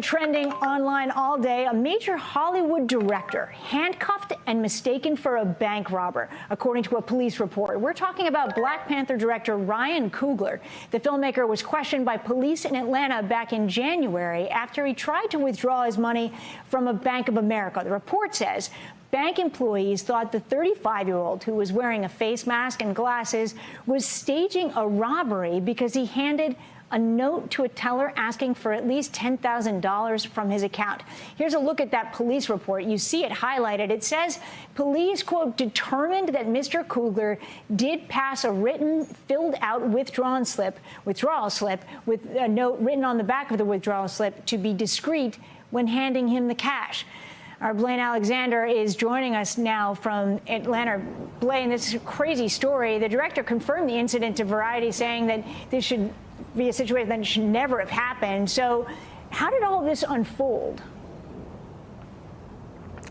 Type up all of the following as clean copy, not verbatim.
Trending online all day, a major Hollywood director handcuffed and mistaken for a bank robber, according to a police report. We're talking about Black Panther director Ryan Coogler. The filmmaker was questioned by police in Atlanta back in January after he tried to withdraw his money from a Bank of America. The report says bank employees thought the 35-year-old, who was wearing a face mask and glasses, was staging a robbery because he handed a note to a teller asking for at least $10,000 from his account. Here's a look at that police report. You see it highlighted. It says police, quote, determined that Mr. Coogler did pass a written, filled out withdrawal slip with a note written on the back of the withdrawal slip to be discreet when handing him the cash. Our Blaine Alexander is joining us now from Atlanta. Blaine, this is a crazy story. The director confirmed the incident to Variety, saying that this should be a situation that should never have happened. So how did all this unfold?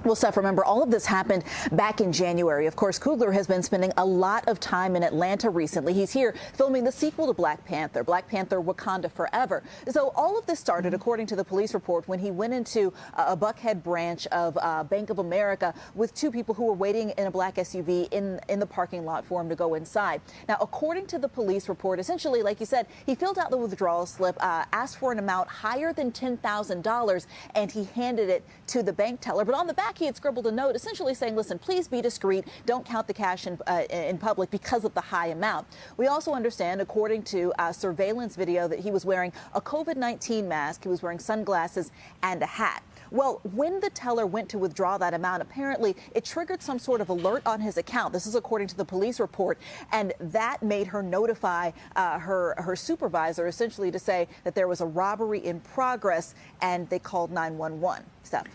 Well, Steph, remember, all of this happened back in January. Of course, Coogler has been spending a lot of time in Atlanta recently. He's here filming the sequel to Black Panther, Wakanda Forever. So all of this started, according to the police report, when he went into a Buckhead branch of Bank of America with two people who were waiting in a black SUV in the parking lot for him to go inside. Now, according to the police report, essentially, like you said, he filled out the withdrawal slip, asked for an amount higher than $10,000, and he handed it to the bank teller. But on the back, he had scribbled a note essentially saying, listen, please be discreet. Don't count the cash in public because of the high amount. We also understand, according to surveillance video, that he was wearing a COVID-19 mask. He was wearing sunglasses and a hat. Well, when the teller went to withdraw that amount, apparently it triggered some sort of alert on his account. This is according to the police report. And that made her notify her supervisor, essentially to say that there was a robbery in progress, and they called 911. Steph.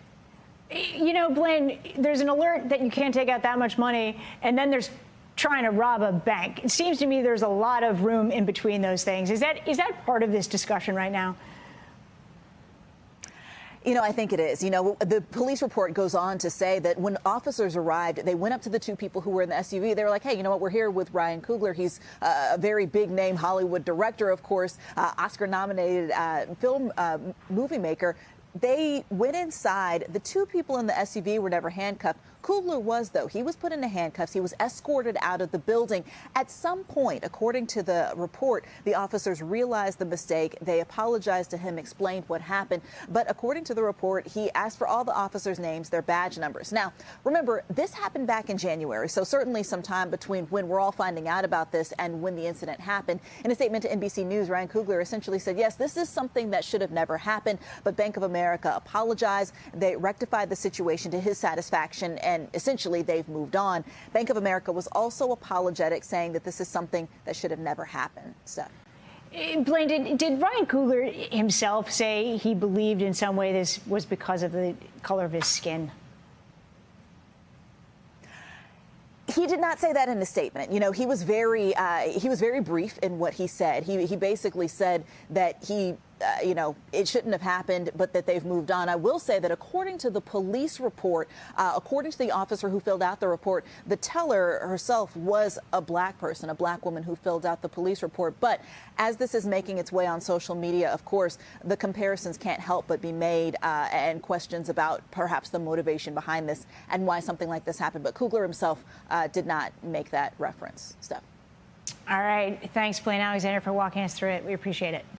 You know, Blaine, there's an alert that you can't take out that much money, and then there's trying to rob a bank. It seems to me there's a lot of room in between those things. Is that part of this discussion right now? You know, I think it is. You know, the police report goes on to say that when officers arrived, they went up to the two people who were in the SUV. They were like, hey, you know what? We're here with Ryan Coogler. He's a very big name Hollywood director, of course, Oscar-nominated movie maker. They went inside. The two people in the SUV were never handcuffed. Coogler was, though. He was put into handcuffs. He was escorted out of the building. At some point, according to the report, the officers realized the mistake. They apologized to him, explained what happened. But according to the report, he asked for all the officers' names, their badge numbers. Now, remember, this happened back in January, so certainly some time between when we're all finding out about this and when the incident happened. In a statement to NBC News, Ryan Coogler essentially said, yes, this is something that should have never happened, but Bank of America apologized. They rectified the situation to his satisfaction, and essentially they've moved on. Bank of America was also apologetic, saying that this is something that should have never happened. So, Blaine, did Ryan Coogler himself say he believed in some way this was because of the color of his skin? He did not say that in a statement. You know, he was very brief in what he said. He basically said that you know, it shouldn't have happened, but that they've moved on. I will say that according to the police report, according to the officer who filled out the report, the teller herself was a black person, a black woman who filled out the police report. But as this is making its way on social media, of course, the comparisons can't help but be made, and questions about perhaps the motivation behind this and why something like this happened. But Coogler himself did not make that reference. Steph. All right. Thanks, Blaine Alexander, for walking us through it. We appreciate it.